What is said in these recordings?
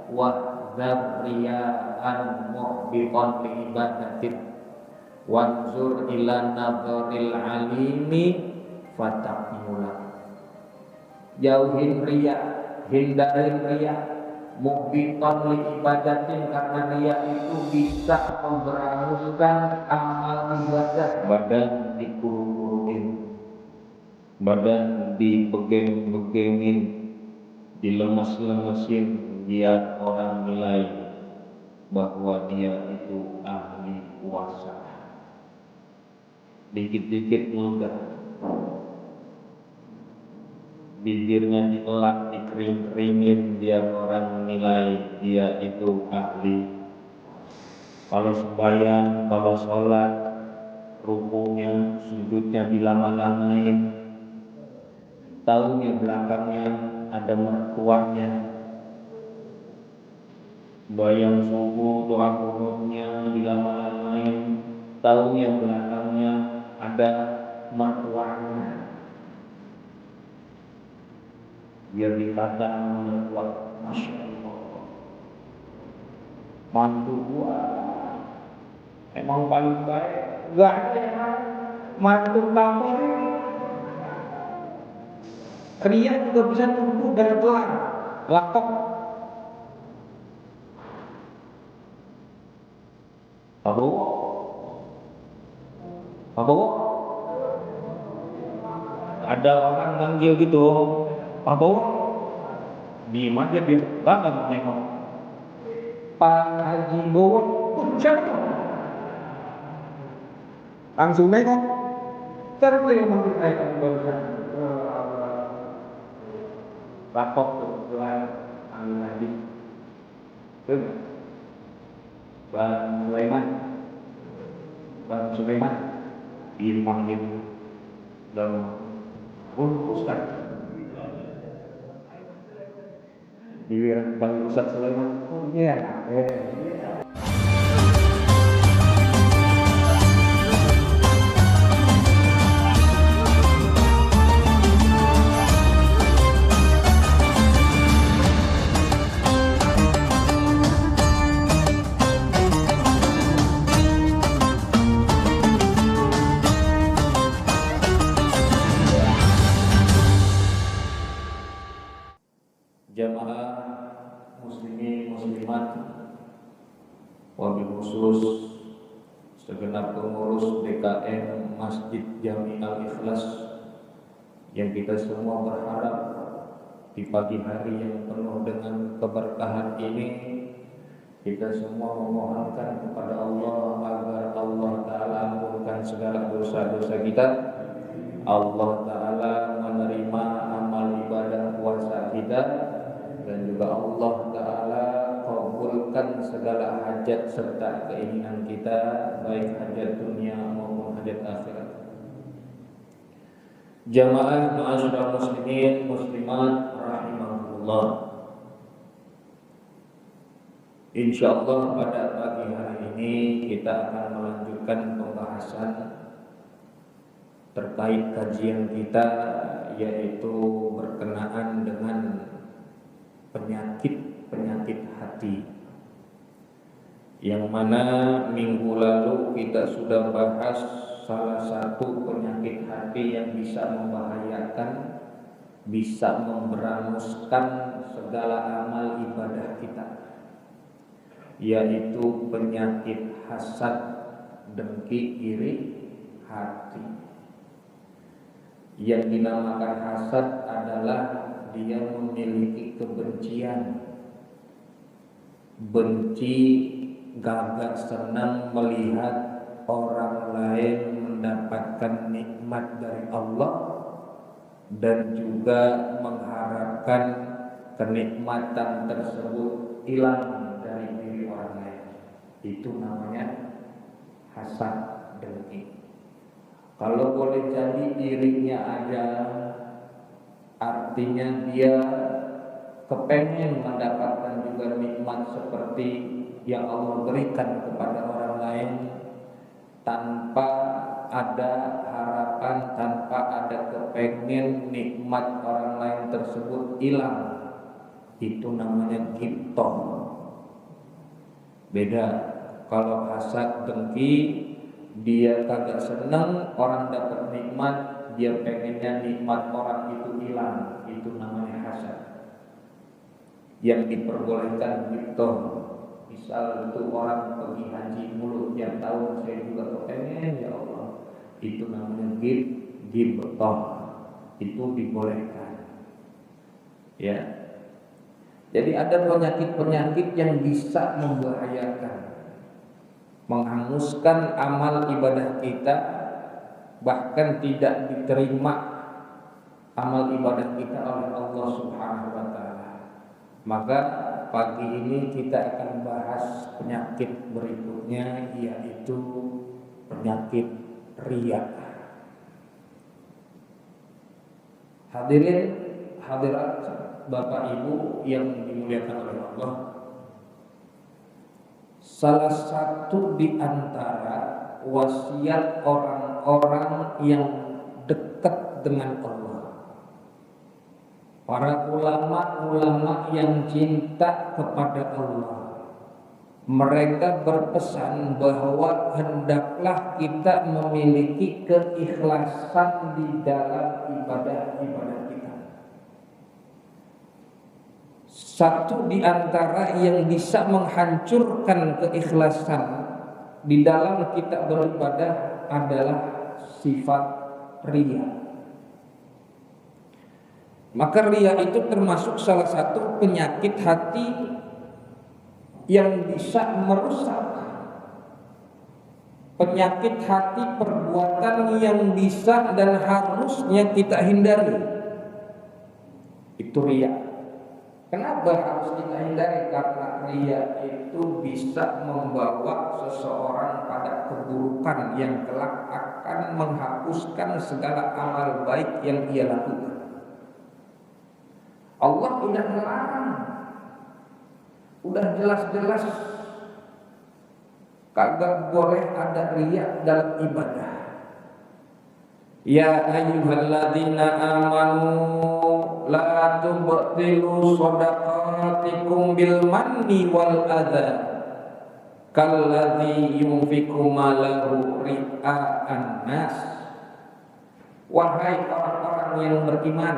wahdzar riya'an muhbiqan li ibadatin wanzur ila nadharil alimi fatakmula. Jauhin riya, hindarin riya, muhbiqan li ibadatin, karena riya itu bisa memberanguskan amal ibadah. Badan dikurung-kurungin, badan dipegeng-pegengin, dilemes-lemesin, biar orang nilai bahwa dia itu ahli puasa. Dikit-dikit mudah, bibirnya dielak, dikering-keringin, biar orang nilai dia itu ahli. Kalau sembahyang, kalau sholat, rukunya, sujudnya dilama-lamain, tahunya belakangnya ada mertuanya. Bayang subuh, doa kunutnya dilama-lamain, tahunya belakangnya ada mertuanya. Biar dikata mertua, Masya Allah, mantu gua emang paling baik, gak ada yang mantu kamu. Kriya juga bisa tumbuh dari pelan, lakok. Apa? Ada orang manggil gitu, Pak Bowo, diem aja dia, nggak nengok. Pak Haji Bowo, siapa? Langsung nengok. Terus yang manggil saya barusan, lapor kebetulan Amin Haji, Bang Sulaiman, dimanggil dalam Ustaz. Dibilang Bang Ustaz Sulaiman. Oh iya. Jamaah muslimin muslimat, wabil khusus segenap pengurus DKM Masjid Jami Al-Ikhlas, yang kita semua berharap di pagi hari yang penuh dengan keberkahan ini, kita semua memohonkan kepada Allah agar Allah Ta'ala ampunkan segala dosa-dosa kita. Allah Ta'ala menerima amal ibadah puasa kita, dan juga Allah Ta'ala kabulkan segala hajat serta keinginan kita, baik hajat dunia maupun hajat akhirat. Jamaah ma'asyiral muslimin muslimat rahimahullah, insyaallah pada pagi hari ini kita akan melanjutkan pembahasan terkait kajian kita, yaitu berkenaan dengan penyakit hati, yang mana minggu lalu kita sudah bahas salah satu penyakit hati yang bisa membahayakan, bisa memberanuskan segala amal ibadah kita, yaitu penyakit hasad, dengki, iri hati. Yang dinamakan hasad adalah dia memiliki kebencian, benci, gagak senang melihat orang lain mendapatkan nikmat dari Allah, dan juga mengharapkan kenikmatan tersebut hilang dari diri orang lain. Itu namanya hasad, dengki. Kalau boleh jadi dirinya ada, artinya dia kepengen mendapatkan juga nikmat seperti yang Allah berikan kepada orang lain, tanpa ada harapan, tanpa ada kepengen nikmat orang lain tersebut hilang. Itu namanya ghibthah. Beda. Kalau hasad dengki, dia kagak seneng orang dapat nikmat, dia pengennya nikmat orang itu hilang, itu namanya hasad. Yang diperbolehkan gitu. Misal itu orang pergi haji mulu tiap tahun, saya juga kepengen ya Allah, itu namanya ghibthah, itu dibolehkan. Ya. Jadi ada penyakit-penyakit yang bisa membahayakan, menghanguskan amal ibadah kita, bahkan tidak diterima amal ibadah kita oleh Allah Subhanahu wa taala. Maka pagi ini kita akan bahas penyakit berikutnya, yaitu penyakit riya. Hadirin hadirat Bapak Ibu yang dimuliakan oleh Allah, salah satu di antara wasiat orang-orang yang dekat dengan Allah, para ulama-ulama yang cinta kepada Allah, mereka berpesan bahwa hendaklah kita memiliki keikhlasan di dalam ibadah-ibadah kita. Satu di antara yang bisa menghancurkan keikhlasan di dalam kita beribadah adalah sifat riya. Maka riya itu termasuk salah satu penyakit hati yang bisa merusak, penyakit hati, perbuatan yang bisa dan harusnya kita hindari. Itu riya. Kenapa harus kita hindari? Karena riya itu bisa membawa seseorang pada keburukan yang kelak akan menghapuskan segala amal baik yang ia lakukan. Allah sudah melarang, udah jelas-jelas kagak boleh ada riya dalam ibadah. Ya ayyuhalladzina amanu la tubtilu shadaqatikum bil manni wal adha kalladzi yunfiqu malahu ria'an nas. Wahai orang-orang yang beriman,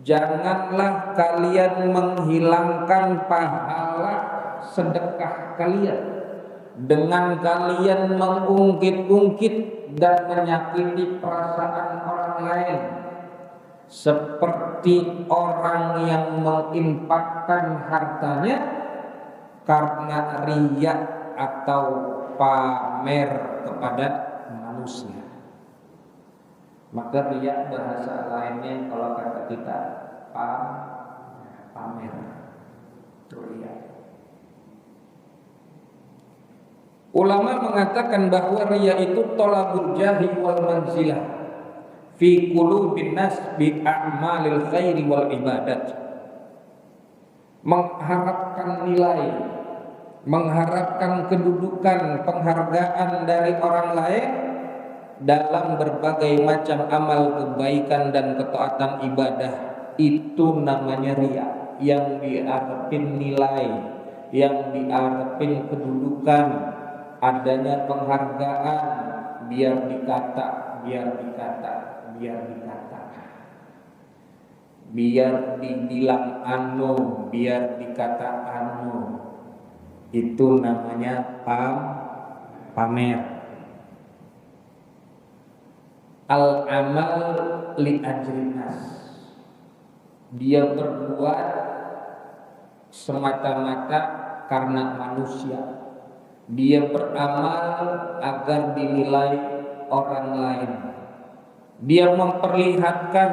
janganlah kalian menghilangkan pahala sedekah kalian dengan kalian mengungkit-ungkit dan menyakiti perasaan orang lain, seperti orang yang menginfakkan hartanya karena riya atau pamer kepada manusia. Maka riya bahasa lainnya kalau kata kita pamer, itu riya. Ulama mengatakan bahwa riya itu tolabul jahi wal manzilah fi qulubin nas bi a'malil khairi wal ibadat. Mengharapkan nilai, mengharapkan kedudukan, penghargaan dari orang lain dalam berbagai macam amal kebaikan dan ketaatan ibadah, itu namanya riya. Yang diharapin nilai, yang diharapin kedudukan, adanya penghargaan, biar dikata, biar dibilang anu, biar dikata anu, itu namanya pamer. Al-amal li ajrinas, dia berbuat semata-mata karena manusia. Dia beramal agar dinilai orang lain. Dia memperlihatkan,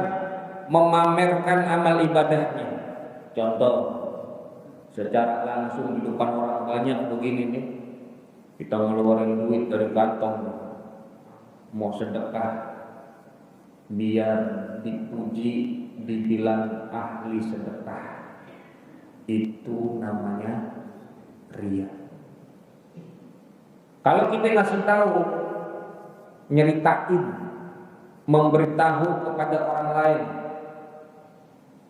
memamerkan amal ibadahnya. Contoh, secara langsung di depan orang banyak begini nih, kita ngeluarin duit dari kantong, mau sedekah, biar dipuji, dibilang ahli sedekah. Itu namanya riya. Kalau kita ngasih tahu, nyeritain, memberitahu kepada orang lain,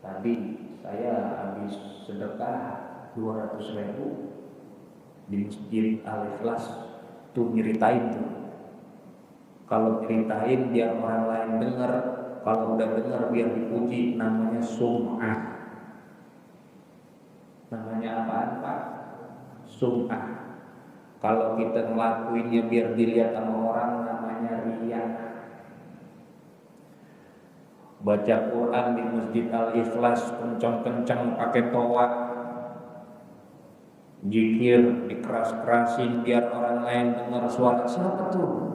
tadi saya habis sedekah 200.000, di Masjid Al-Ikhlas tuh nyeritain tuh. Kalau nyeritain biar orang lain dengar, kalau udah dengar biar dipuji, namanya sum'ah. Namanya apaan Pak? Sum'ah. Kalau kita ngelakuinnya biar dilihat sama orang, namanya riya. Baca Quran di Masjid Al-Ikhlas kencang-kencang pakai toa, zikir dikeras-kerasin biar orang lain dengar suara siapa tuh?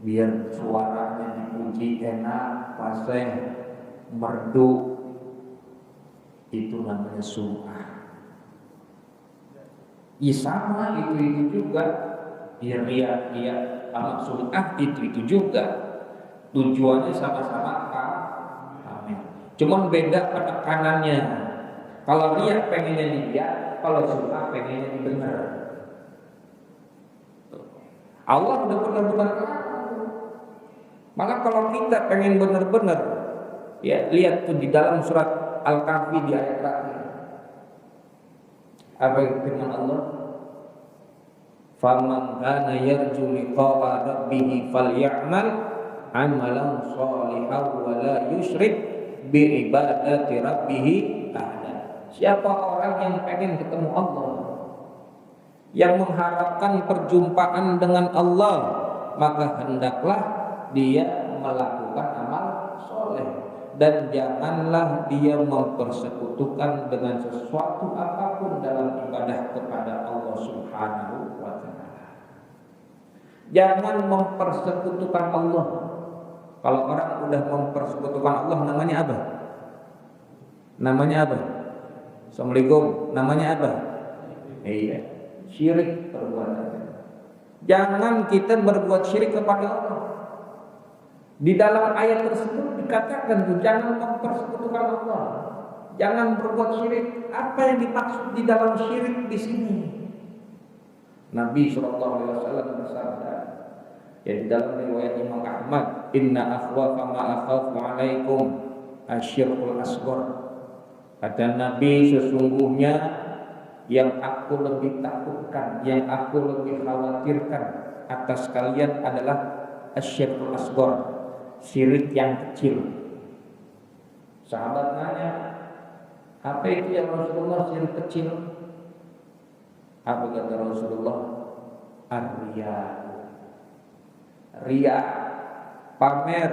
Biar suaranya dipuji enak, fasih, merdu. Itu namanya sum'ah. Ya sama itu juga. Ya riya sama sum'ah itu juga. Tujuannya sama-sama pamer. Cuman beda penekanannya. Kalau riya pengennya dilihat, kalau sum'ah pengennya didengar. Allah udah benar-benar. Maka kalau kita pengen benar-benar, ya lihat tuh di dalam surat Al-Kahfi di ayat terakhir. Apa firman Allah? Faman kana yarju liqa'a rabbih falya'mal 'amalan shalihan wa la yusyrik bi ibadati rabbih ahada. Siapa orang yang pengen ketemu Allah, yang mengharapkan perjumpaan dengan Allah, maka hendaklah dia melakukan amal soleh dan janganlah dia mempersekutukan dengan sesuatu apapun dalam ibadah kepada Allah Subhanahu wa ta'ala. Jangan mempersekutukan Allah. Kalau orang udah mempersekutukan Allah, namanya apa? Namanya apa? Assalamualaikum. Namanya apa? Iya, syirik perbuatan. Jangan kita berbuat syirik kepada Allah. Di dalam ayat tersebut dikatakan tuh jangan mempersekutukan Allah, jangan berbuat syirik. Apa yang dimaksud di dalam syirik di sini? Nabi SAW bersabda, ya di dalam riwayat Imam Ahmad, Inna akhwafa ma akhafu alaikum asyirkul asghar. Kata Nabi, sesungguhnya yang aku lebih takutkan, yang aku lebih khawatirkan atas kalian adalah asyirkul asghar, syirik yang kecil. Sahabat nanya, apa itu ya Rasulullah syirik kecil? Apa kata Rasulullah? Ar-riya. Riya, pamer,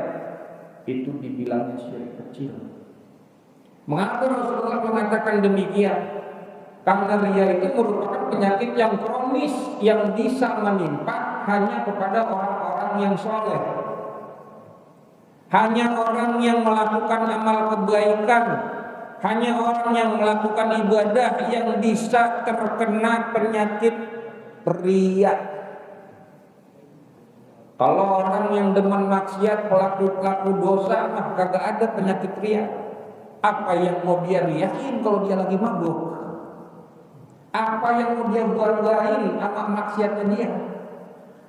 itu dibilangnya syirik kecil. Mengapa Rasulullah mengatakan demikian? Karena riya itu merupakan penyakit yang kronis yang bisa menimpa hanya kepada orang-orang yang soleh. Hanya orang yang melakukan amal kebaikan, hanya orang yang melakukan ibadah yang bisa terkena penyakit riya. Kalau orang yang demen maksiat, pelaku-pelaku dosa, mah kagak ada penyakit riya. Apa yang mau dia riyain kalau dia lagi mabuk? Apa yang mau dia banggain sama maksiatnya dia?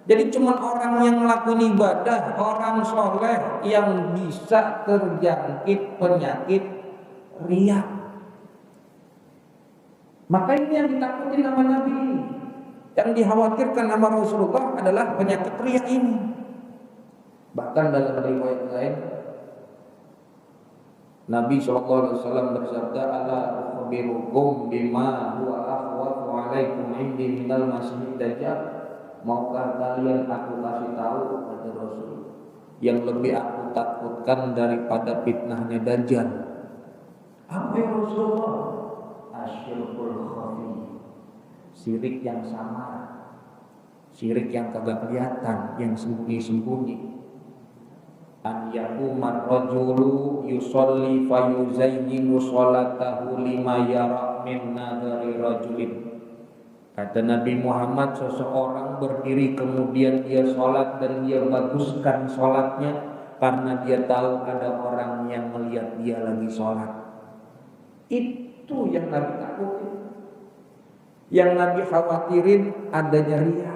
Jadi cuma orang yang melakukan ibadah, orang soleh yang bisa terjangkit penyakit riya. Maka ini yang ditakutin sama Nabi, yang dikhawatirkan sama Rasulullah adalah penyakit riya ini. Bahkan dalam riwayat lain, Nabi SAW bersabda, ala ukhbirukum bima huwa akhwafu alaikum indi minal masih dajjal. Maukah kalian aku kasih tahu, kata Rasul, yang lebih aku takutkan daripada fitnahnya Dajjal? Apa ya Rasulullah? Asyirkul khafi, syirik yang samar, syirik yang kagak kelihatan, yang sembunyi-sembunyi. An yaqumar rajulu yusolli fayuzayyinu sholatahu lima yara min nadhari rajulin. Kata Nabi Muhammad, seseorang berdiri kemudian dia sholat dan dia baguskan sholatnya karena dia tahu ada orang yang melihat dia lagi sholat. Itu yang Nabi takutin. Yang Nabi khawatirin adanya riya.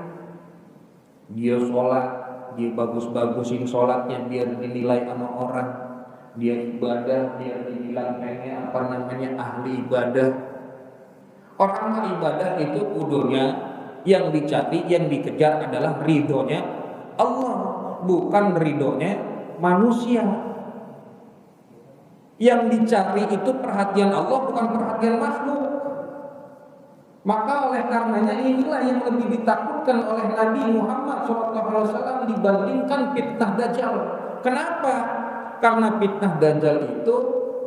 Dia sholat, dia bagus-bagusin sholatnya biar dinilai sama orang. Dia ibadah biar dibilang ahli ibadah. Orang beribadah itu kudunya yang dicari, yang dikejar adalah ridhonya Allah, bukan ridhonya manusia. Yang dicari itu perhatian Allah, bukan perhatian makhluk. Maka oleh karenanya inilah yang lebih ditakutkan oleh Nabi Muhammad SAW dibandingkan fitnah Dajjal. Kenapa? Karena fitnah Dajjal itu,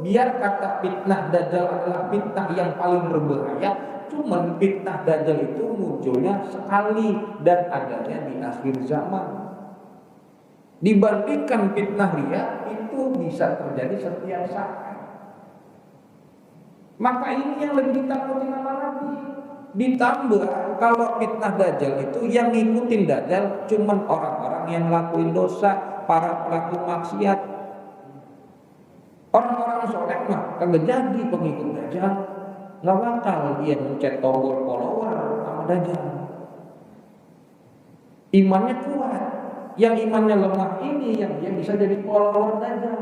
biar kata fitnah Dajjal adalah fitnah yang paling berbahaya, cuman fitnah Dajjal itu munculnya sekali dan adanya di akhir zaman. Dibandingkan fitnah Riya itu bisa terjadi setiap saat. Maka ini yang lebih ditakuti nama Nabi. Ditambah kalau fitnah Dajjal itu yang ngikutin Dajjal cuman orang-orang yang lakuin dosa, para pelaku maksiat. Orang-orang soleh mah kagak jadi pengikut Dajjal, nggak bakal dia mencet tombol follower sama Dajjal. Imannya kuat, yang imannya lemah ini yang dia bisa jadi follower Dajjal.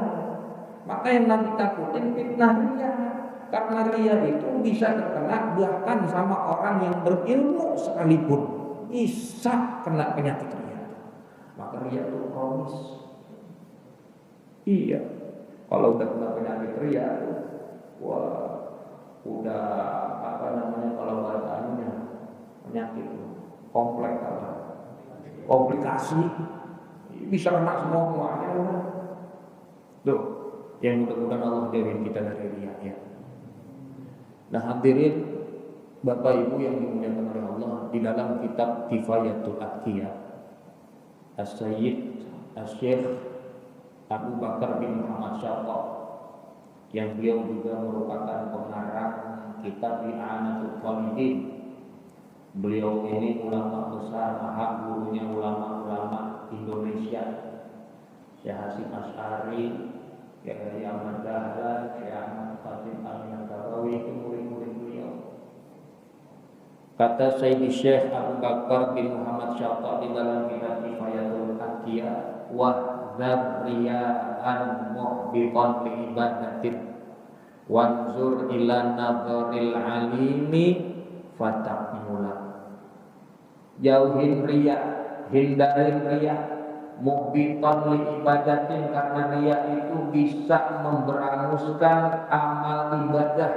Maka yang nanti takutin fitnah Riya, karena Riya itu bisa terkena bahkan sama orang yang berilmu sekalipun bisa kena penyakit Riya. Maka Riya itu kronis. Iya, kalau udah kena penyakit Riya, wah udah apa namanya kalau bahasannya penyakit kompleks apa? Komplikasi, bisa kena semuanya. Tuh, yang mudah-mudahan Allah jauhin kita dari riya ya. Nah hadirin Bapak Ibu yang dimuliakan oleh Allah, di dalam kitab Kifayatul Atqiyah As-Sayyid Asy-Syaikh Abu Bakar bin Muhammad Syaqq, yang beliau juga merupakan pengarang kitab I'anatul Talibin. Beliau ini ulama besar, maha gurunya ulama-ulama Indonesia, Syekh Hasyim Asy'ari, Syekh Ahmad Dahlan, Syekh Ahmad Qasim Al-Nabawi, itu murid-murid beliau. Kata Sayyidi Syekh Abu Bakar bin Muhammad Syaqq di dalam kitab Kifayatul Atqiyah, wa dzarriya'an muhbiqan li ibadatin wanzur ila nadharil alimi fatakmula. Jauhin riya, hindarin riya, muhbiqan li ibadatin, karena riya itu bisa memberanguskan amal ibadah.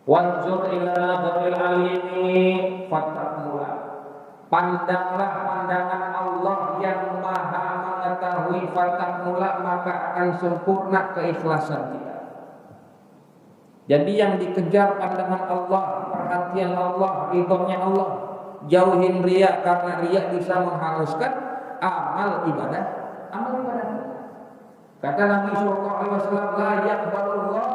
Wanzur ila nadharil alimi fatakmula. Pandanglah pandangan Allah yang maha mengetahui, fatakmula, maka akan sempurna keikhlasan kita. Jadi yang dikejar pandangan Allah, perhatian Allah, ridhonya Allah. Jauhin riya, karena riya bisa menghanguskan amal ibadah. Kata Nabi sallallahu alaihi wasallam, la yaqbalullah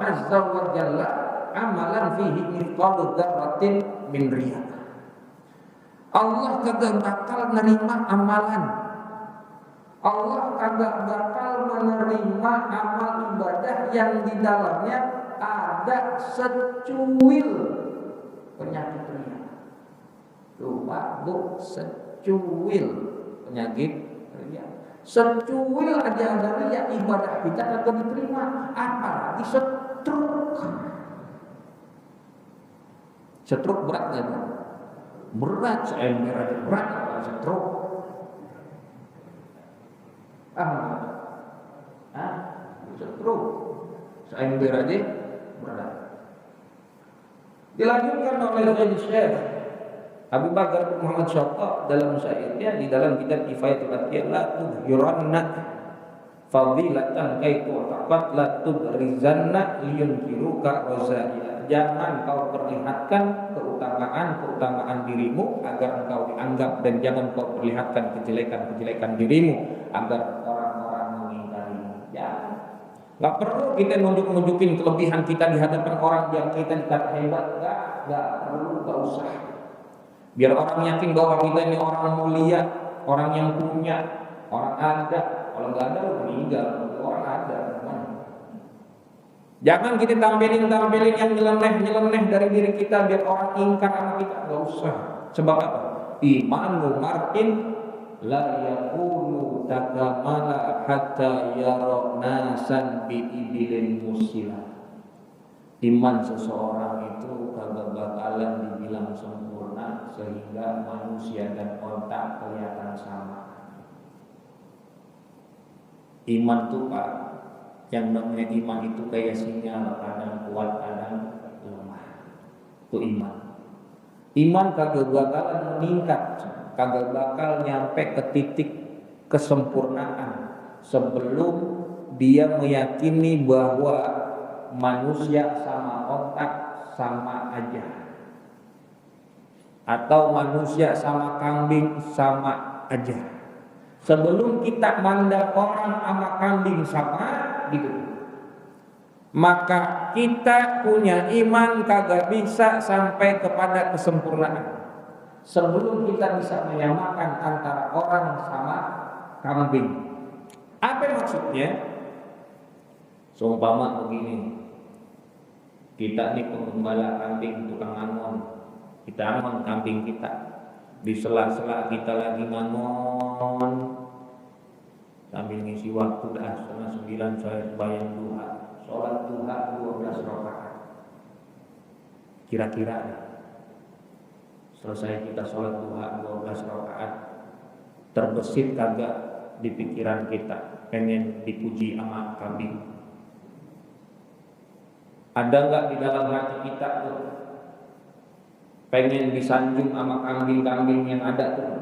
azza wa jalla amalan fihi mithqalu dzarratin min riya. Allah kagak bakal menerima amalan. Allah kagak bakal menerima amal ibadah yang di dalamnya ada secuil penyakit riya. Tuh Pak, Bu, secuil penyakit riya. Secuil aja ada riya, ibadah kita kagak diterima, apalagi setruk. Setruk berat enggak? Berat, seember aja berat, setruk. Setruk, seember aja berat. Dilanjutkan oleh Syekh Abu Bakar bin Muhammad Syaqq dalam syairnya di dalam kitab Kifayatul Atqiyah, la tudhiranna fadilatan kaitu taqat la tudrizanna liyunkiruka razaila. Jangan kau perlihatkan keutamaan dirimu agar engkau dianggap, dan jangan kau perlihatkan kejelekan dirimu agar orang-orang mengingkarimu. Ya, nggak perlu kita nunjukin kelebihan kita di hadapan orang yang kita dikata hebat. Nggak perlu, nggak usah. Biar orang yakin bahwa kita ini orang mulia, orang yang punya, orang ada. Kalau nggak ada, meninggal. Orang ada. Jangan kita tampilin yang nyeleneh dari diri kita biar orang ingkar sama kita. Nggak usah. Sebab apa? Imanu mar'in la yakunu takamala hatta yara nasan bi ibilin musila. iman seseorang itu kagak bakalan dibilang sempurna sehingga manusia dan onta kelihatan sama. Iman tuh Pak, yang namanya iman itu kayak sinyal, kadang kuat kadang lemah. Itu iman. Iman kagak bakalan meningkat, kagak bakal nyampe ke titik kesempurnaan sebelum dia meyakini bahwa manusia sama otak sama aja, atau manusia sama kambing sama aja. Sebelum kita mandang orang sama kambing sama gitu, maka kita punya iman kagak bisa sampai kepada kesempurnaan sebelum kita bisa menyamakan antara orang sama kambing. Apa maksudnya? Seumpama begini, kita nih pengembala kambing, tukang angon, kita angon kambing kita, di sela-sela kita lagi ngangon sambil ngisi waktu, dah setengah 9 saya sembahyang duha, sholat duha 12 rakaat. Kira-kira selesai kita sholat duha 12 rakaat, terbesit kagak di pikiran kita pengen dipuji sama kambing? Ada nggak di dalam hati kita tuh pengen disanjung sama kambing-kambing yang ada tuh?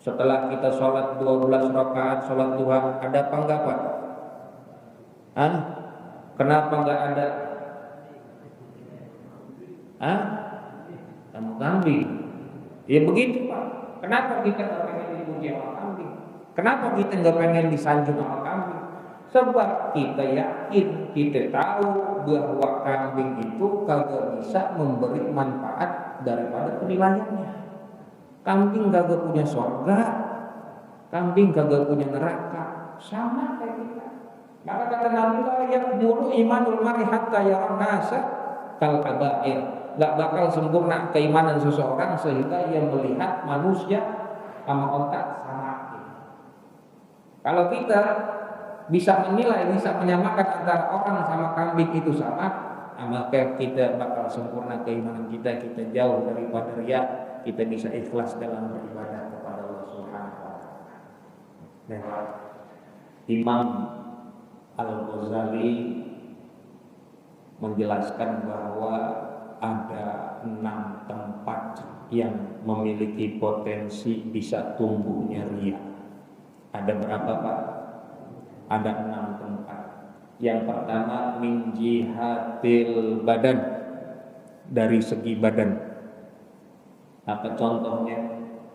Setelah kita sholat 12 rakaat sholat duha, ada apa enggak Pak? Hah? Kenapa enggak ada? Hah? Sama kambing. Ya begitu Pak. Kenapa kita enggak pengen dipuji sama kambing? Kenapa kita enggak pengen disanjung sama kambing? Sebab kita yakin, kita tahu bahwa kambing itu kagak bisa memberi manfaat daripada penilaiannya. Kambing kagak punya surga, kambing kagak punya neraka, sama kayak kita. Maka kata Nabi, yakmulu imanul mar'i hatta yara nasa kal kabair. Gak bakal sempurna keimanan seseorang sehingga ia melihat manusia sama otak sama. Kalau kita bisa menilai, bisa menyamakan antara orang sama kambing itu sama, maka kita bakal sempurna keimanan kita, kita jauh daripada riya, kita bisa ikhlas dalam beribadah kepada Allah Subhanahu wa taala. Nah, Imam Al-Ghazali menjelaskan bahwa ada 6 tempat yang memiliki potensi bisa tumbuhnya riya. Ada berapa Pak? Ada 6 tempat. Yang pertama min jihatil badan, dari segi badan. Apa contohnya?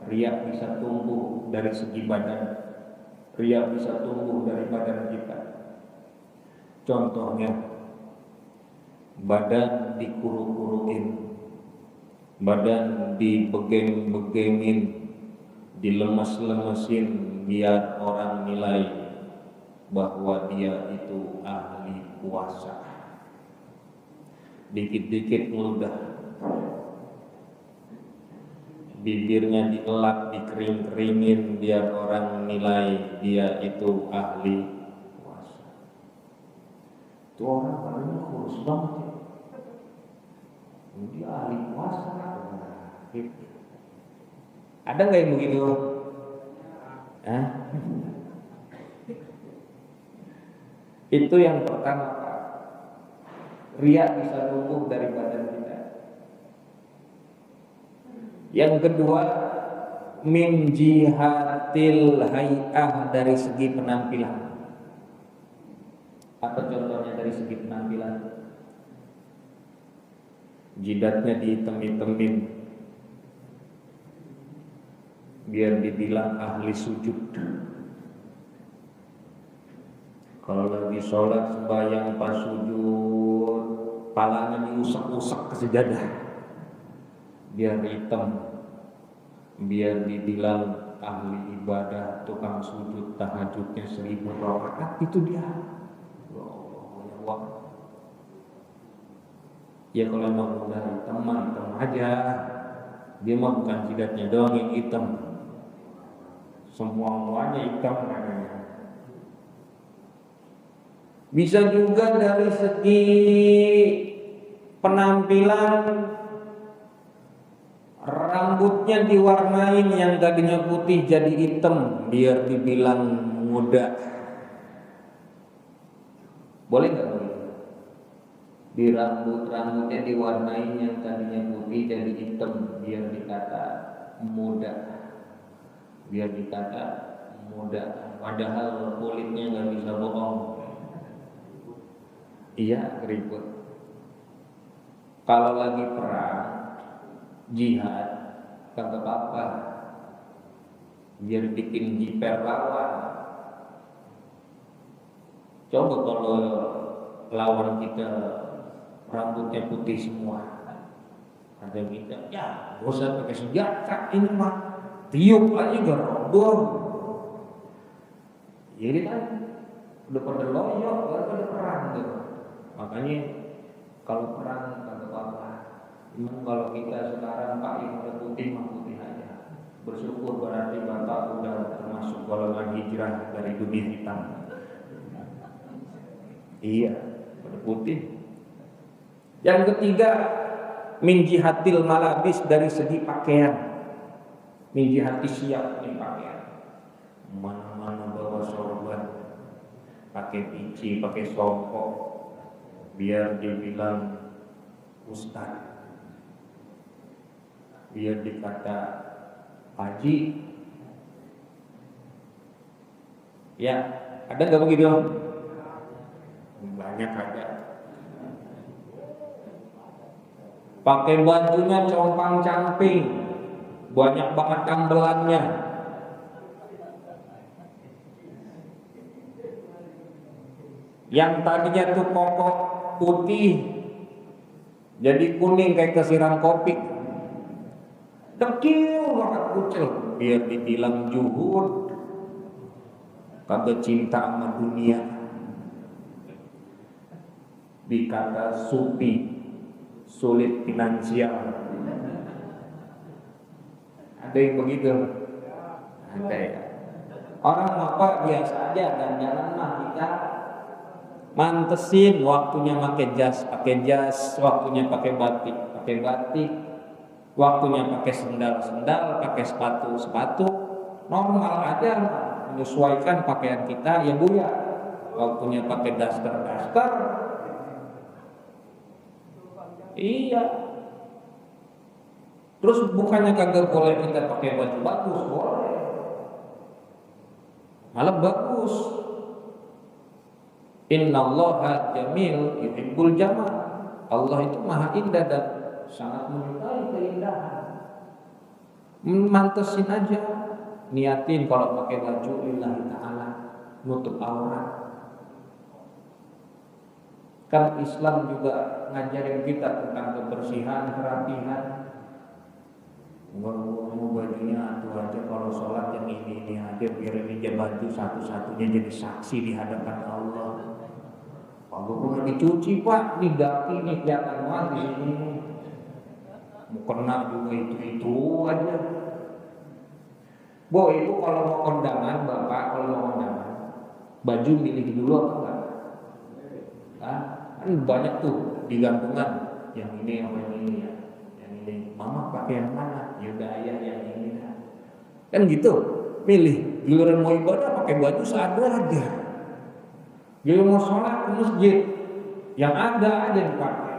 Riya bisa tumbuh dari segi badan. Riya bisa tumbuh dari badan kita. Contohnya, badan dikuru-kuruin, badan dibegeng-begengin, dilemes-lemesin biar orang nilai bahwa dia itu ahli puasa. Dikit-dikit ngeludah, bibirnya dielap, dikering-keringin biar orang nilai dia itu ahli puasa. Itu orang badannya kurus banget ya. Dia ahli puasa. Ada nggak yang begitu? Hah? Itu yang pertama Pak. Riya bisa tumbuh dari badan kita. Yang kedua, min jihatil hay'ah, dari segi penampilan. Apa contohnya dari segi penampilan? Jidatnya dihitem-hitemin biar dibilang ahli sujud. Kalau lagi sholat sembahyang pas sujud, palanya diusap-usap ke sejadah biar hitam, biar dibilang ahli ibadah, tukang sujud, tahajudnya 1000 rakaat. Itu dia. Ya Allah, ya kalau emang udah hitam aja. Dia mah bukan jidatnya doang yang hitam, semuanya hitam katanya. Bisa juga dari segi penampilan, rambutnya diwarnain yang tadinya putih jadi hitam biar dibilang muda. Boleh nggak begitu? Di rambutnya diwarnain yang tadinya putih jadi hitam biar dikata muda, biar dikata muda. Padahal kulitnya nggak bisa bohong. Iya, ribut. Kalau lagi perang, jihad, kagak apa-apa, biar bikin jiper lawan. Coba kalau lawan kita rambutnya putih semua, ada kita, ya gak usah pakai senjata, ini mah tiup aja gak roboh. Jadi kan udah pada loyok, udah pada perang gitu. Makanya kalau perang kagak apa-apa. Cuman kalau kita sekarang pakai udah putih mah putih aja. Bersyukur berarti Bapak udah termasuk golongan hijrah dari dunia hitam. Iya, pada putih. Yang ketiga, min jihatil malabis, dari segi pakaian. Min jihati siap nih pakaian. Mana-mana bawa sorban, pakai pici, pakai songkok, biar dibilang ustaz, biar dikata haji. Ya, ada nggak begitu? Banyak ada. Pakai bajunya compang-camping, banyak banget tambelannya. Yang tadinya tuh pokok putih jadi kuning kayak kesiram kopi. Dekil banget kucel, biar dibilang juhud, kagak cinta sama dunia. Dikata supi, sulit finansial. Ada yang begitu? Ada ya. Orang apa biasa aja, dan jalan mah kita mantesin, waktunya pakai jas, waktunya pakai batik, waktunya pakai sendal, pakai sepatu, normal aja, menyesuaikan pakaian kita ya Bu ya. Waktunya pakai daster. Iya. Terus bukannya kagak boleh kita pakai baju bagus, boleh. Malah bagus. Innallaha jamil yuhibbul jamal. Allah itu maha indah dan sangat menyukai keindahan. Mantesin aja, niatin kalau pakai baju lillahi ta'ala, nutup aurat. Kan Islam juga ngajarin kita tentang kebersihan, kerapihan. Mau bajunya atuh aja, kalau sholat yang ini aja, biar ini jadi baju satu-satunya jadi saksi di hadapan Allah. Kalau pernah dicuci Pak, di daki nih kelihatan banget di sini. Mau kena juga itu aja. Bu, Ibu kalau mau kondangan, Bapak kalau mau kondangan, baju milih dulu apa enggak? Kan banyak tuh di gantungan, yang ini apa yang ini ya, yang ini. Mama pakai yang mana? Yaudah ayah yang ini. Kan gitu, milih. Giliran mau ibadah pakai baju seadanya. Giliran mau sholat ke masjid, yang ada aja dipakai.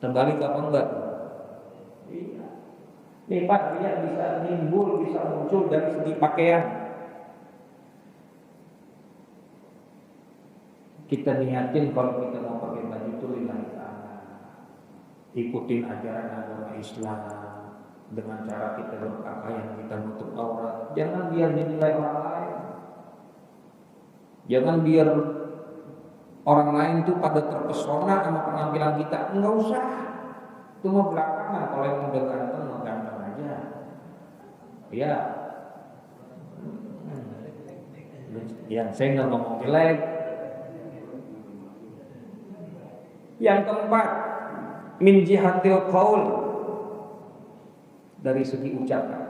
Terbalik apa enggak? Iya. Nih Pak, dia bisa nimbul, bisa muncul dari segi pakaian. Kita niatin kalau kita mau pakai baju itu lillahi ta'ala, ikutin ajaran agama Islam dengan cara kita berpakaian, kita nutup aurat. Jangan biar dinilai orang lain, jangan biar orang lain tuh pada terpesona sama penampilan kita. Enggak usah, itu mah belakangan. Kalau yang udah ganteng aja ya. Ya saya nggak ngomong jelek. Yang keempat, min jihatil qaul, dari segi ucapan.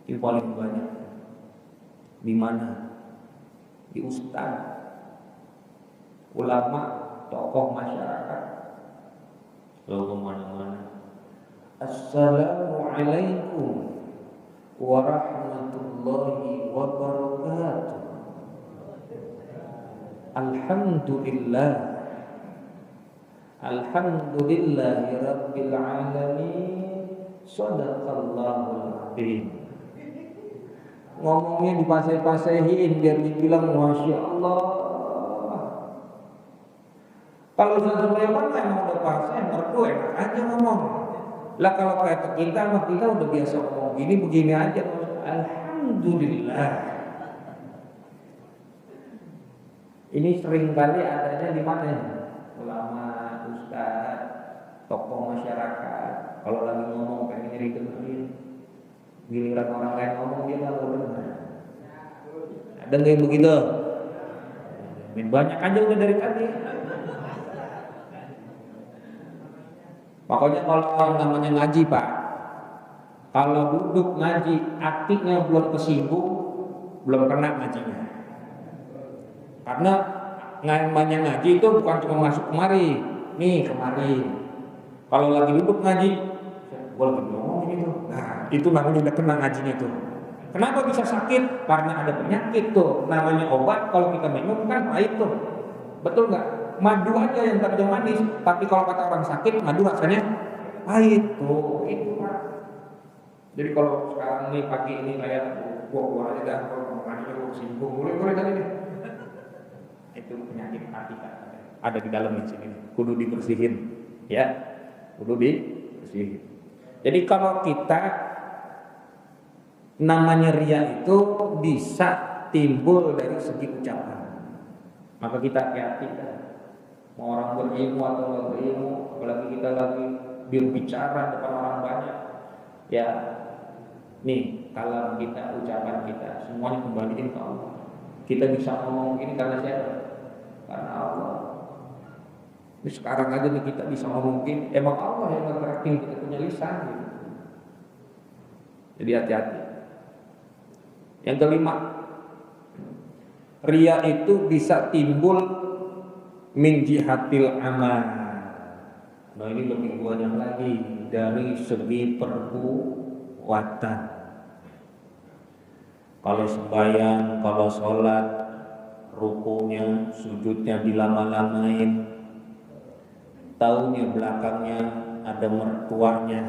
Itu paling banyak. Di mana? di ustaz, ulama, tokoh masyarakat. Lalu kemana-mana, Assalamualaikum warahmatullahi wabarakatuh. Alhamdulillah, alhamdulillahi rabbil alamin, shadaqallahul azim. Ngomongnya dipasai-pasaiin biar dibilang Masya Allah. Kalau Ustaz Sulaiman emang udah pasai, mertua enak aja ngomong. Lah kalau kayak kita udah biasa ngomong gini begini aja. Alhamdulillah. Ini sering kali adanya di mana? Ulama, ustaz, tokoh masyarakat. Kalau lagi ngomong pengen dengerin, giliran orang lain ngomong dia nggak mau dengar. Ada nggak yang begitu? Banyak aja udah dari tadi. Pokoknya kalau namanya ngaji Pak, kalau duduk ngaji hatinya belum kesibuk, belum kena ngajinya. Karena namanya ngaji itu bukan cuma masuk kemari, nih kemari. Kalau lagi duduk ngaji, gue lagi ngomong gitu. Nah itu namanya udah kena ngajinya tuh. Kenapa bisa sakit? Karena ada penyakit tuh. Namanya obat kalau kita minum kan pahit tuh, betul nggak? Madu aja yang tadinya manis, tapi kalau kata orang sakit, madu rasanya pahit tuh, itu Pak. Jadi kalau sekarang nih pagi ini kayak gua aja dah, kalau manisnya gua kesinggung, mulai tadi nih. Itu penyakit hati Pak. Ada di dalam di sini, kudu dibersihin, ya, kudu dibersihin. Jadi kalau kita namanya ria itu bisa timbul dari segi ucapan, maka kita hati-hati kan. Mau orang berilmu atau nggak berilmu, apalagi kita lagi berbicara depan orang banyak, ya nih kalau kita ucapan kita semuanya kembaliin ke Allah. Kita bisa ngomong ini karena siapa? Karena Allah. Ini sekarang aja nih kita bisa ngomong ini, emang Allah yang ngegerakkan kita punya lisan gitu. Jadi hati-hati. Yang kelima, ria itu bisa timbul min jihatil amal. Nah ini lebih banyak lagi dari segi perbuatan. Kalau sembahyang, kalau sholat, rukunya, sujudnya dilama-lamain, taunya belakangnya ada mertuanya.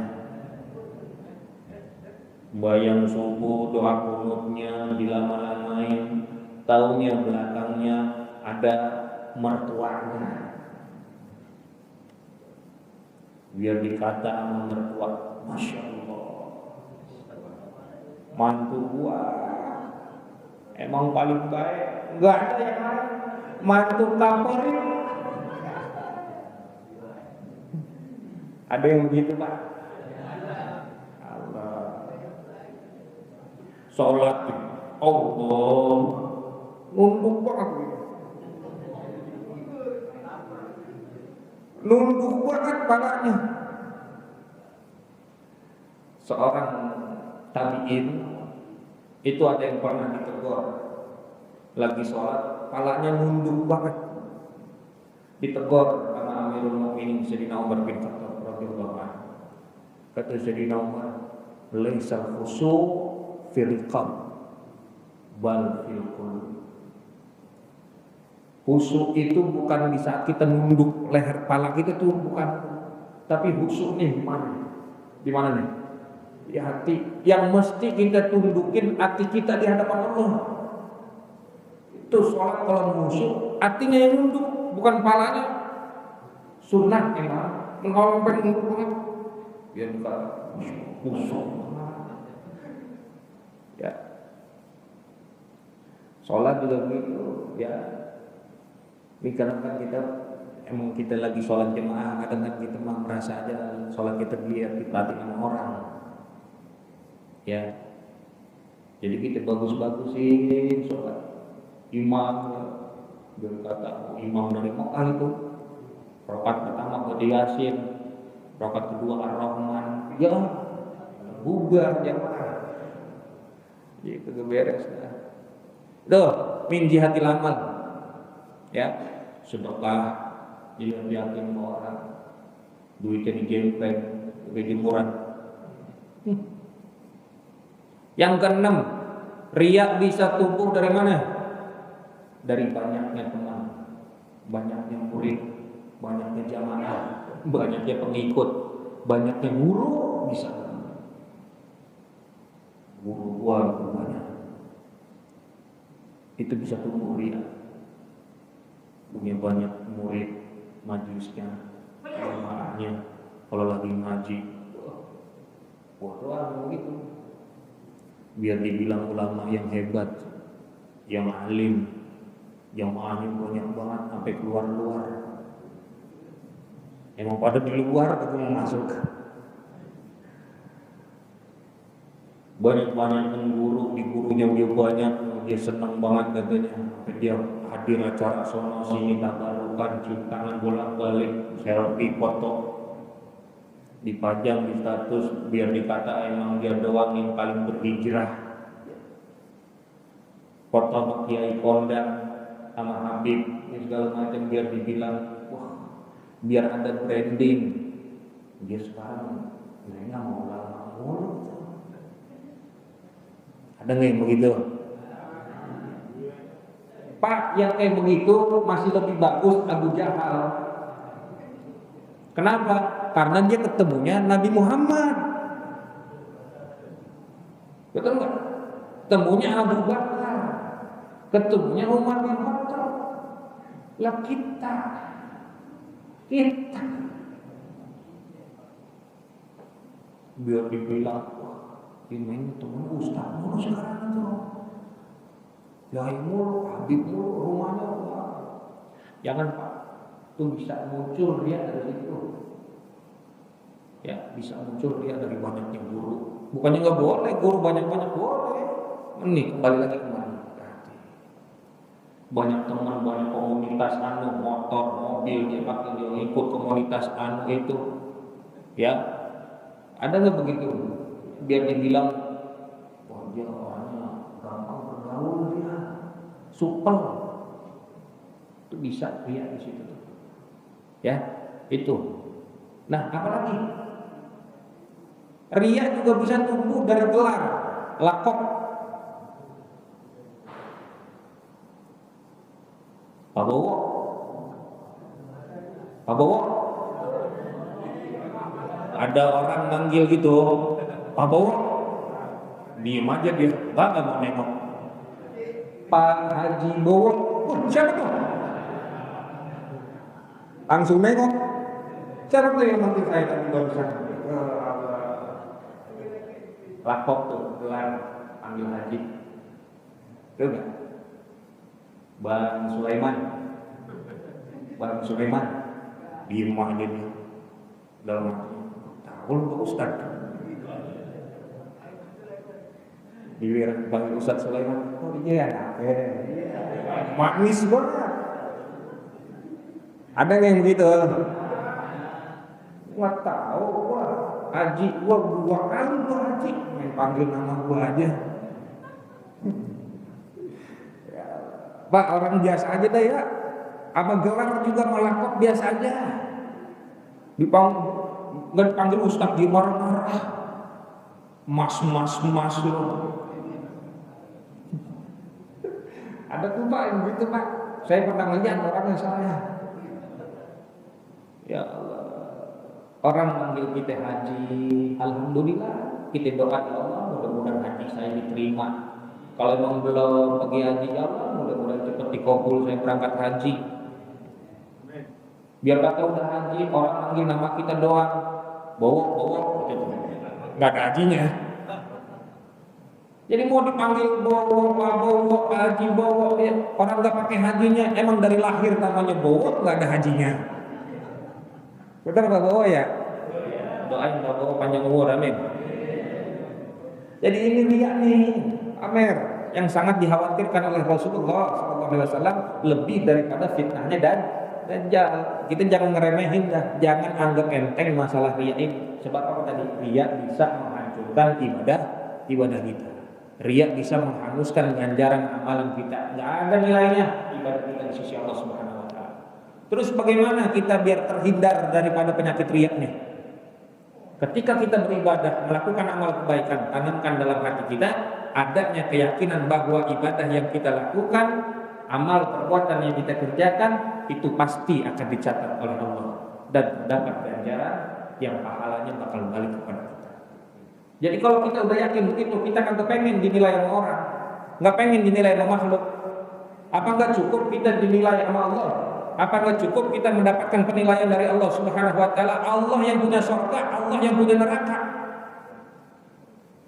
Sembahyang subuh, doa kunutnya dilama-lamain, taunya belakangnya ada mertuanya. Biar dikata sama mertua, Masya Allah, mantu gua emang paling baik, nggak ada yang lain. Mantu Kapolri ada yang begitu Pak? Allah. Sholat Allah nunduk banget, nunduk banget palanya. Seorang tabi'in itu ada yang pernah ditegur, lagi sholat palanya nunduk banget, ditegur sama Amirul Mukminin Sayyidina Umar bin Khattab radhiyallahu anhu. Kata Sayyidina Umar, laisa khusyu' fil qalb bal fil qulub. Khusyuk itu bukan di saat kita nunduk leher kepala kita tuh, bukan. Tapi khusyuk nih di mana? Di mana nih? Di hati. Yang mesti kita tundukin hati kita di hadapan Allah. Itu sholat kalau khusyuk, hatinya yang nunduk, bukan kepalanya. Sunnah emang. Kalau pengen nunduk banget, biar bukan khusyuk. Ya. Sholat juga begitu, ya. Ini karena kan kita emang kita lagi sholat jemaah, kadang kan kita mah merasa aja sholat kita dilihat diperhatiin sama orang, ya. Jadi kita bagus-bagusin sholat. Imam berkata imam dari Mekah itu, rakaat pertama Qul Yasin, rakaat kedua Ar-Rahman, ya bubar jemaah. Itu beres. Tuh, min jihatil amal. Ya, sedekah dilihat-lihatin ke orang, duitnya digempeng, jemuran. Yang keenam, riya bisa tumbuh dari mana? Dari banyaknya teman, banyaknya murid, banyaknya jamaah, banyaknya pengikut, banyaknya guru bisa. Guru gua banyak. Itu bisa tumbuh riya. Punya banyak murid, majelisnya, jamaahnya, kalau lagi ngaji, wah doang begitu. Biar dibilang ulama yang hebat, yang alim, jamaahnya banyak banget sampai keluar-luar. Emang pada di luar aku mau masuk. Banyak-banyak guru, di gurunya dia banyak, dia senang banget katanya. Dia hadir acara sono sini, tabarukan, cium tangan bolak-balik, selfie, foto, dipajang di status biar dikata emang dia doang yang paling berhijrah. Foto sama Kiai Kondang sama Habib, segala macam biar dibilang, wah, biar ada branding. Dia sekarang mereka mau lama mulu. Ada nggak yang begitu? Pak, yang kayak begitu masih lebih bagus Abu Jahal. Kenapa? Karena dia ketemunya Nabi Muhammad. Betul nggak? Ketemunya Abu Bakar, ketemunya Umar bin Khattab. Lah kita biar dibilang, ini temen Ustaz mulu sekarang itu, Yai mulu, Habib mulu, rumahnya wah. Jangan Pak, itu bisa muncul dia dari situ. Ya, bisa muncul dia dari banyaknya guru. Bukannya nggak boleh, guru banyak-banyak boleh. Ini kembali lagi kemana? Banyak teman, banyak komunitas motor, mobil, dia pakai dia ikut komunitas itu. Ya, ada nggak begitu? Biar dibilang, wah dia orangnya gampang bergaul dia, supel, itu bisa lihat di situ, ya itu. Nah, apalagi riya juga bisa tumbuh dari gelar, lakop. Pak Bowo, ada orang manggil gitu, Pak Bowo, diem aja dia, nggak mau nengok. Pak Haji Bowo, siapa tuh? Langsung nengok, siapa tuh yang manggil saya tadi barusan? Lakop tuh, gelar panggil Haji, tuh nggak? Bang Sulaiman, diem aja dia, dalam hati. Tahu Pak Ustaz. Giliran panggil Ustaz Sulaiman, oh iya manis banget. Ada nggak yang begitu? Nggak tahu, wah Haji, gua 2 kali gua Haji, main panggil nama gua aja. Pak, orang biasa aja dah ya. Apa gelar juga melakop biasa aja. Nggak dipanggil Ustaz dia marah-marah. Mas loh. Ada tuh Pak yang begitu Pak. Saya pernah melihat orangnya saya. Ya Allah. Orang manggil kita haji, alhamdulillah. Kita doa ya Allah, mudah-mudahan haji saya diterima. Kalau memang belum pergi haji, ya Allah, mudah-mudahan cepat dikabul saya berangkat haji. Biar kata udah haji, orang manggil nama kita doang, Bowo, gitu. Nggak ada hajinya. Jadi mau dipanggil Bowo, Pak Haji Bowo, ya, orang nggak pakai hajinya, emang dari lahir namanya Bowo, nggak ada hajinya. Betul Pak Bowo ya? Doain Pak Bowo panjang umur, amin. Jadi ini riya nih, Amer, yang sangat dikhawatirkan oleh Rasulullah SAW lebih daripada fitnahnya dan Dajjal. Kita jangan ngeremehin dah, jangan anggap enteng masalah riya ini. Sebab apa tadi? Riya bisa menghancurkan ibadah kita. Riya bisa menghanguskan ganjaran amalan kita, nggak ada nilainya ibadah kita di sisi Allah Subhanahu wa taala. Terus bagaimana kita biar terhindar daripada penyakit riya nih? Ketika kita beribadah, melakukan amal kebaikan, tanamkan dalam hati kita adanya keyakinan bahwa ibadah yang kita lakukan, amal perbuatan yang kita kerjakan itu pasti akan dicatat oleh Allah dan dapat ganjaran yang pahalanya bakal balik kepada kita. Jadi kalau kita udah yakin begitu, kita kan kepengen dinilai sama orang, nggak pengen dinilai sama makhluk. Apa nggak cukup kita dinilai sama Allah? Apa nggak cukup kita mendapatkan penilaian dari Allah Subhanahu wa taala? Allah yang punya surga, Allah yang punya neraka.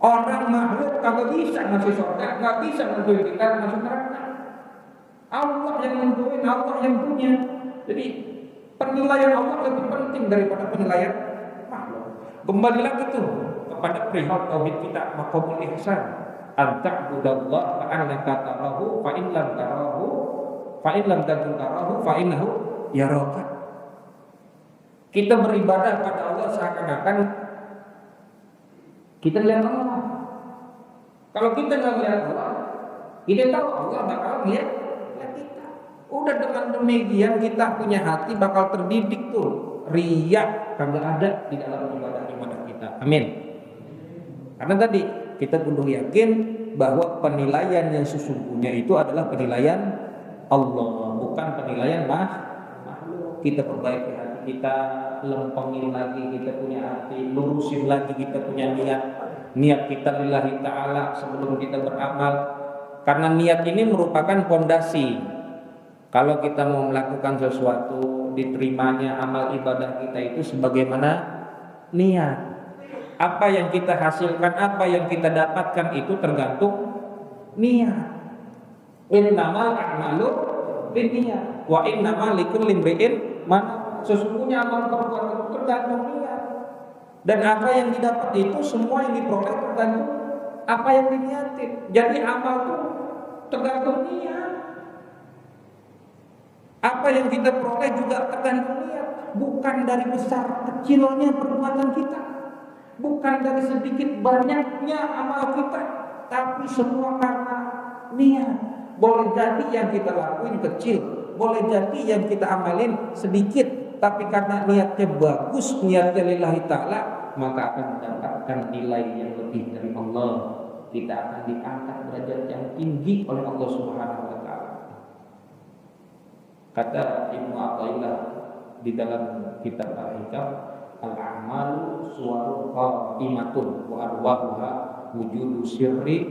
Orang makhluk kagak bisa ngasih surga, nggak bisa nentuin kita masuk neraka. Allah yang nentuin, Allah yang punya. Jadi penilaian Allah lebih penting daripada penilaian makhluk. Kembali lagi tuh kepada perihal tauhid kita, maqamul ihsan. Anta'budallaha ka'annaka tarahu fa in lam tarahu fa in lam takun tarahu fa innahu yaraka. Kita beribadah pada Allah seakan-akan kita lihat Allah. Kalau kita nggak lihat Allah, kita tahu Allah bakal lihat kita. Udah dengan demikian kita punya hati bakal terdidik tuh. Riya kagak ada di dalam ibadah kita. Amin. Karena tadi kita kudu yakin bahwa penilaian yang sesungguhnya itu adalah penilaian Allah, bukan penilaian makhluk. Kita perbaiki hati kita, lempengin lagi kita punya hati, lurusin lagi kita punya niat kita lillahi ta'ala sebelum kita beramal. Karena niat ini merupakan fondasi. Kalau kita mau melakukan sesuatu, diterimanya amal ibadah kita itu sebagaimana niat. Apa yang kita hasilkan, apa yang kita dapatkan itu tergantung niat. Innamal a'malu binniyat wa innamal likulli imri'in ma. Sesungguhnya amal perbuatan itu tergantung niat. Dan apa yang didapat itu semua yang diperoleh tergantung apa yang diniatin. Jadi amal itu tergantung niat. Apa yang kita peroleh juga tergantung niat, bukan dari besar kecilnya perbuatan kita. Bukan dari sedikit banyaknya amal kita, tapi semua karena niat. Boleh jadi yang kita lakuin kecil, boleh jadi yang kita amalin sedikit, tapi karena niatnya bagus, niatnya lillahi ta'ala, maka akan mendapatkan nilai yang lebih dari Allah. Kita akan diangkat derajat yang tinggi oleh Allah Subhanahu wa taala. Kata Ibnu Athaillah di dalam kitab Al-Hikam, al-a'malu suwarun qaimatun wa arwahuha wujudu sirril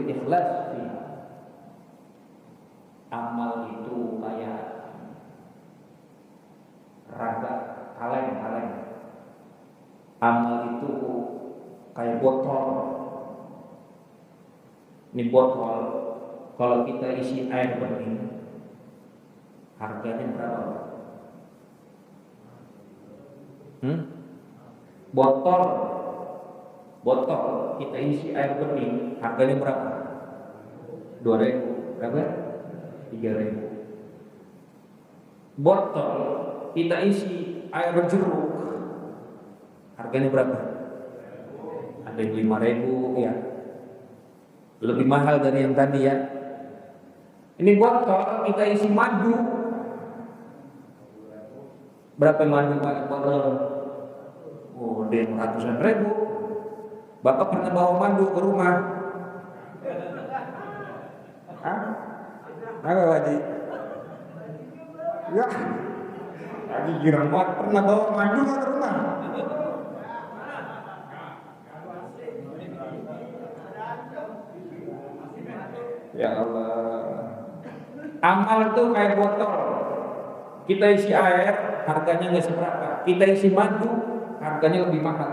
ikhlas. Amal itu kayak raga kaleng. Amal itu kayak botol. Ini botol kalau kita isi air bening, harganya berapa? Botol kita isi air bening, harganya berapa? 2.000. Berapa? 3.000. Botol kita isi air jeruk, harganya berapa? Ada yang 5.000 ya. Lebih mahal dari yang tadi ya. Ini botol kita isi madu. Berapa madu Pak botol? Oh, dia ratusan ribu. Bapak pernah bawa madu ke rumah? Hah? Apa Wadi? Ya, lagi girang banget. Pernah bawa madu ke rumah? Ya Allah. Amal tuh kayak botol. Kita isi air, harganya nggak seberapa. Kita isi madu, harganya lebih mahal.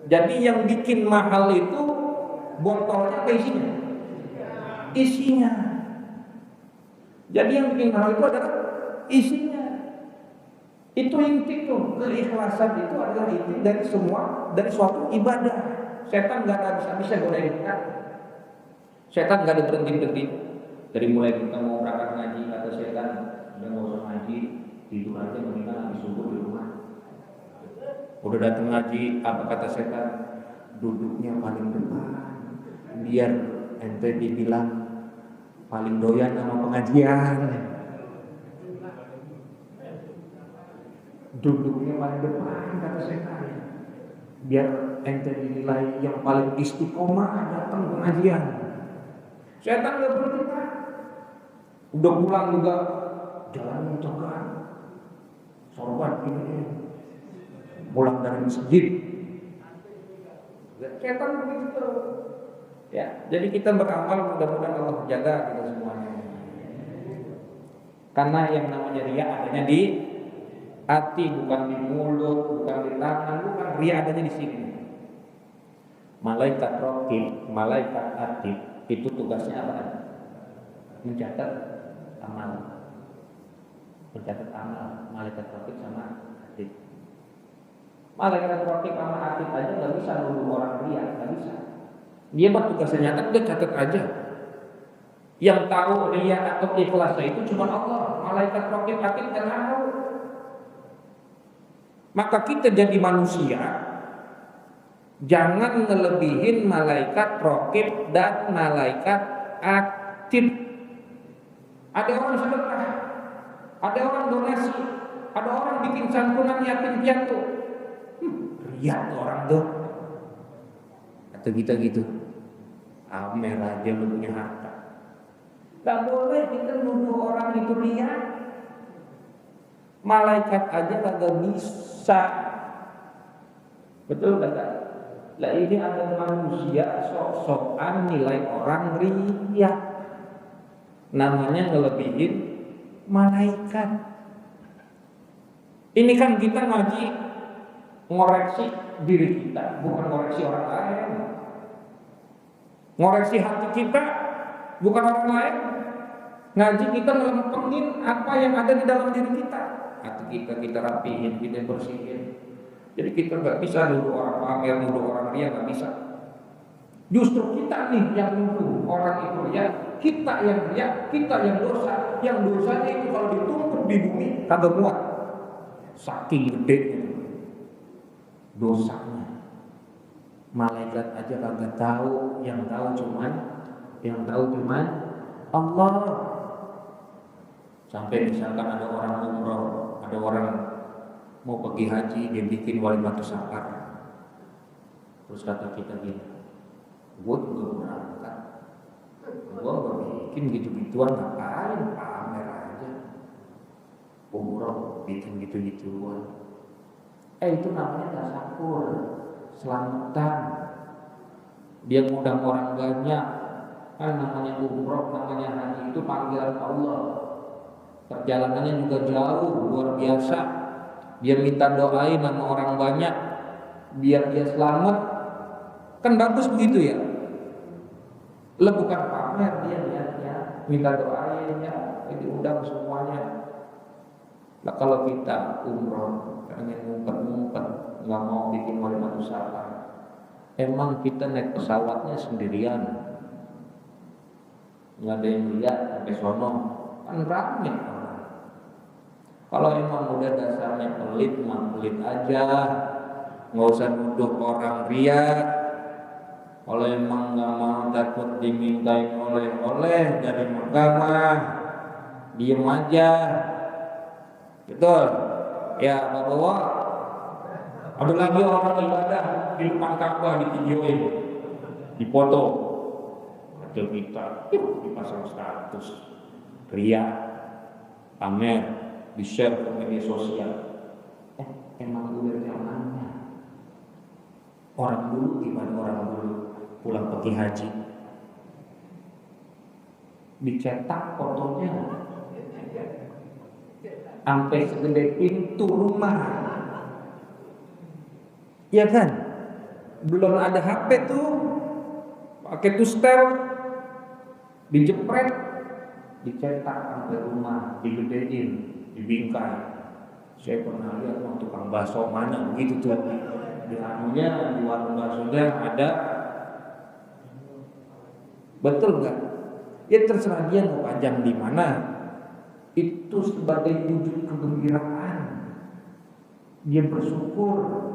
Jadi yang bikin mahal itu botolnya apa isinya? Isinya. Jadi yang bikin mahal itu adalah isinya. Itu inti tuh, keikhlasan itu adalah inti dari suatu ibadah. Setan nggak ada bisa godain kita. Setan nggak ada berhenti. Dari mulai kita mau berangkat ngaji, kata setan, udah nggak usah ngaji, tidur aja mendingan habis subuh di rumah. Udah datang ngaji, apa kata setan? Duduknya paling depan. biar ente dibilang paling doyan sama pengajian. Duduknya paling depan kata setan. Biar ente dinilai yang paling istiqomah datang pengajian. Setan gak berhenti. Udah pulang juga jalan tegang. Sorban ini pulang dari masjid. Setan begitu. Ya, jadi kita beramal mudah-mudahan Allah jaga kita semuanya. Karena yang namanya riya adanya di hati, bukan di mulut, bukan di tangan, bukan. Riya adanya di sini. Malaikat raqib, malaikat atid itu tugasnya apa? Mencatat amal. Mencatat amal malaikat raqib sama atid. Malaikat raqib sama atid aja nggak bisa nuduh orang riya, nggak bisa. Dia bertugasnya nyata, udah catat aja. Yang tahu riya atau ikhlasnya itu cuma Allah. Malaikat raqib atid nggak tahu. Maka kita jadi manusia jangan ngelebihin malaikat raqib dan malaikat atid. Ada orang sedekah, ada orang donasi, ada orang bikin santunan yatim piatu. Riya tuh orang tuh. Atau kita gitu. Amer aja lu punya harta. Gak boleh kita nuduh orang itu riya. Malaikat aja kagak bisa. Betul kata? Lah ini ada manusia sok-sokan nilai orang riya. Namanya ngelebihin malaikat. Ini kan kita ngaji ngoreksi diri kita, bukan ngoreksi orang lain. Ngoreksi hati kita, bukan orang lain. Ngaji kita ngelempengin apa yang ada di dalam diri kita. Hati kita rapihin, kita bersihin. Jadi kita nggak bisa nuduh orang pamer, nuduh orang riya, nggak bisa. Justru kita nih yang nuduh orang itu riya, kita yang riya, kita yang dosa. Yang dosanya itu kalau ditumpuk di bumi kagak muat. Saking gede dosanya. Malaikat aja kagak tahu, yang tahu cuman Allah. Sampai misalkan ada orang umroh, ada orang mau pergi haji, dia bikin walimatus safar. Terus kata kita gini, gue juga berangkat, gue bikin gitu-gituan, ngapain, pamer aja. Umroh bikin gitu-gituan. Itu namanya tasakur, selamatan. Dia ngundang orang banyak. Kan namanya umroh, namanya haji itu panggilan Allah. Perjalanannya juga jauh, luar biasa. Dia minta doain sama orang banyak biar dia selamat. Kan bagus begitu ya. Lah bukan pamer dia niatnya, minta doain ya, diundang semuanya. Nah kalau kita umroh pengen ngumpet-ngumpet, nggak mau bikin walimatus safar, emang kita naik pesawatnya sendirian, nggak ada yang lihat sampai sono, kan rame orang. Kalau emang udah dasarnya pelit, mah pelit aja, nggak usah nuduh orang riya. Kalau emang nggak mau takut dimintain oleh-oleh dari Mekah, diem aja. Betul ya Pak Bawa. Ada lagi orang ibadah di depan Ka'bah divideoin, dipoto, ada kita dipasang status, riya, pamer, di-share ke media sosial. Emang gue yang mana? Orang dulu gimana orang dulu pulang pergi haji? Dicetak fotonya sampai segede pintu rumah. Ya kan? Belum ada HP tuh. Pakai tustel, dijepret, dicetak sampai rumah, digedein, dibingkai. Saya pernah lihat tukang bakso mana begitu tuh. Di anunya, di warung baksonya ada. Betul nggak? Ya terserah dia mau pajang di mana. Itu sebagai wujud kegembiraan. Dia bersyukur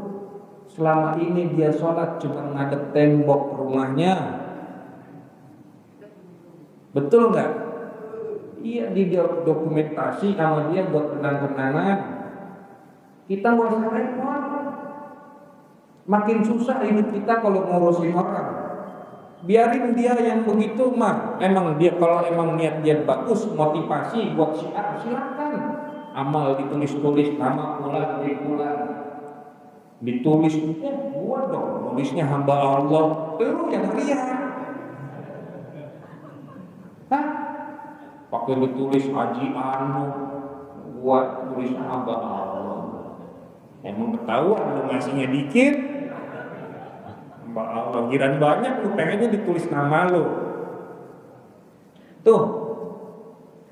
selama ini dia sholat cuma ngadep tembok rumahnya, Betul nggak? Iya, di dokumentasi sama dia buat kenang-kenangan. Kita nggak usah repot. Makin susah hidup kita kalau ngurusin orang. Biarin dia yang begitu mah. Emang dia kalau emang niat dia bagus, motivasi buat syiar, silakan. Amal ditulis-tulis, nama bulan, ditulis, buat dong. Tulisnya hamba Allah. Lu yang riak. Hah? Pakai ditulis Haji Anu, buat tulisnya hamba Allah. Emang ketahuan lu ngasihnya dikit. Mbak Allah, giran banyak lu pengennya ditulis nama lu. Tuh,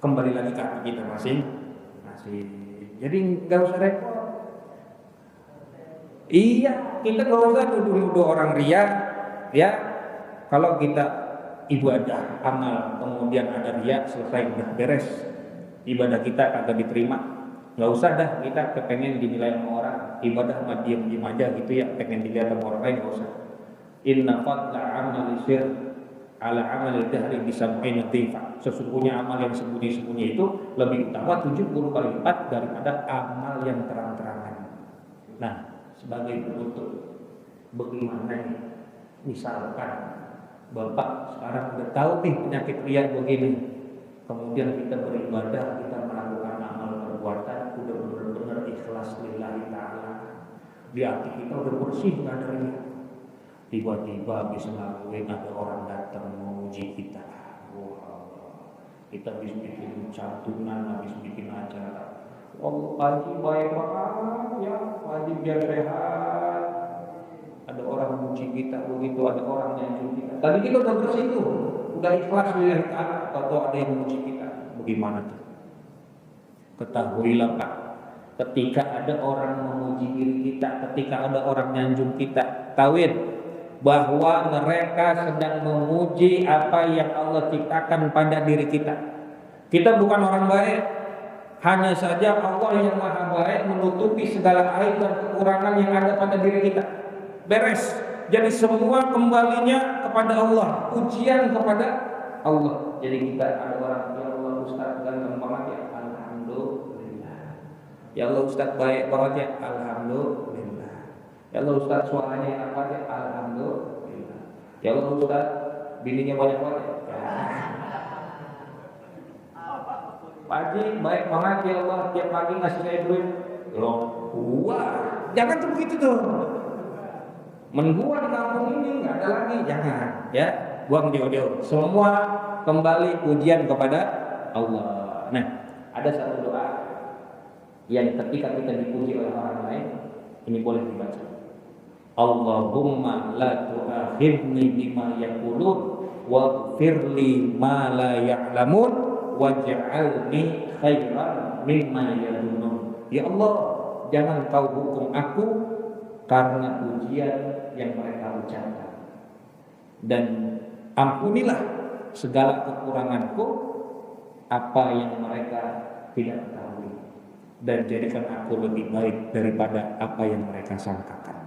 kembali lagi ke hati kita masing. Jadi nggak usah repot. Iya, kita nggak usah nuduh-nuduh orang ria. Ya, kalau kita ibadah amal kemudian ada ria, selesai udah beres, ibadah kita kagak diterima. Nggak usah dah kita kepengen dinilai sama orang. Ibadah mah diem aja gitu ya, pengen dilihat sama orang lain nggak usah. Inna fadla amali sir ala amali dahri bisab'ina dhifa. Sesungguhnya amal yang sembunyi-sembunyi itu lebih utama 70 kali lipat daripada amal yang terang-terangan. Nah, sebagai penutup, bagaimana nih? Misalkan Bapak sekarang udah tahu nih penyakit riya begini, kemudian kita beribadah, kita melakukan amal perbuatan udah benar-benar ikhlas lillahi ta'ala, di hati kita udah bersih nggak ada riya. Tiba-tiba bisa ngelakuin ada orang datang memuji kita. Wah, kita habis bikin santunan, habis bikin acara. Oh, Haji baik banget ya, Haji biar sehat. Ada orang memuji kita begitu, ada orang yang memuji kita. Tadi kita udah bersih tuh, udah ikhlas lillahi ta'ala, atau ada yang memuji kita. Bagaimana tuh? Ketahuilah Pak, ketika ada orang memuji diri kita, ketika ada orang nyanjung kita, tauin bahwa mereka sedang memuji apa yang Allah ciptakan pada diri kita. Kita bukan orang baik, hanya saja Allah yang maha baik menutupi segala aib dan kekurangan yang ada pada diri kita. Beres. Jadi semua kembalinya kepada Allah, ujian kepada Allah. Jadi kita ada orang, ya Allah Ustaz ganteng banget ya, alhamdulillah. Ya Allah Ustaz baik banget ya, alhamdulillah. Ya Allah Ustaz suaranya enak banget ya, alhamdulillah. Ya Allah Ustaz bininya banyak banget ya. Pak Haji baik banget ya Allah, tiap pagi ngasih saya duit. Loh, wah, jangan tuh begitu tuh. Menggua di kampung ini nggak ada lagi, jangan ya, buang jauh-jauh. Semua kembali pujian kepada Allah. Nah, ada satu doa yang ketika kita dipuji oleh orang lain, ini boleh dibaca. Allahumma la tu'akhidni bima yaqulun waghfirli ma la ya'lamun waj'alni khairan mimma yadhunnun. Ya Allah, jangan kau hukum aku karena pujian yang mereka ucapkan, dan ampunilah segala kekuranganku apa yang mereka tidak ketahui, dan jadikan aku lebih baik daripada apa yang mereka sangkakan.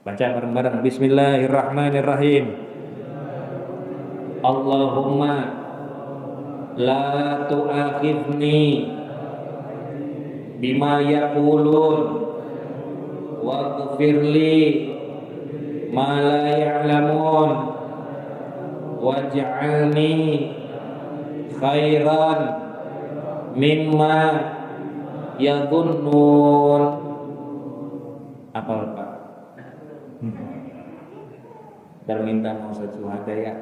Baca bareng-bareng. Bismillahirrahmanirrahim. Allahumma la tu'akhidni bima yaqulun waghfirli ma la ya'lamun waj'alni khairan mimma yadhunnun. Apa Pak? Dan minta mau sesuatu ya.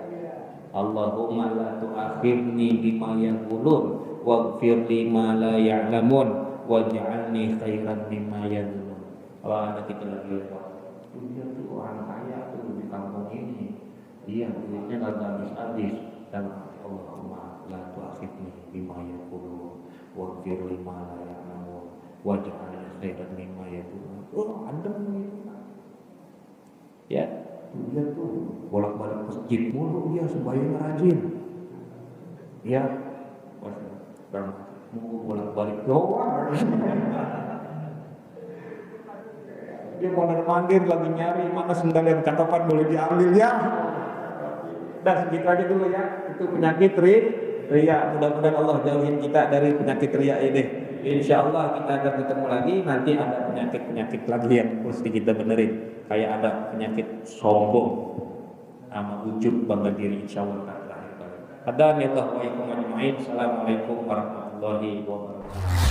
Allahumma la tu'akhirni bima yaqulun waghfirli ma la ya'lamun waj'alni khairan mimma yadhunnun. Kalau ada kita lagi lewat, dia tuh orang kaya tuh di kampung ini, dia duitnya nggak habis-habis, dan Allahumma la tu'akhirni bima yaqulun waghfirli ma la ya'lamun waj'alni khairan mimma yadhunnun. Oh, adem gitu. Ya, dia tuh bolak-balik masjid mulu, dia sembahyang rajin. Ya, mau bolak-balik doang. Dia mondar-mandir lagi nyari mana sendal yang cakapan boleh diambil ya. Udah segitu aja dulu ya. Itu penyakit ria. Mudah-mudahan Allah jauhin kita dari penyakit ria ini. Insya Allah kita akan ketemu lagi. Nanti ada penyakit lagi yang mesti kita benerin. Kayak ada penyakit sombong sama ujub bangga diri, insya Allah. Hadanillahu wa iyyakum ajma'in. Assalamualaikum warahmatullahi wabarakatuh.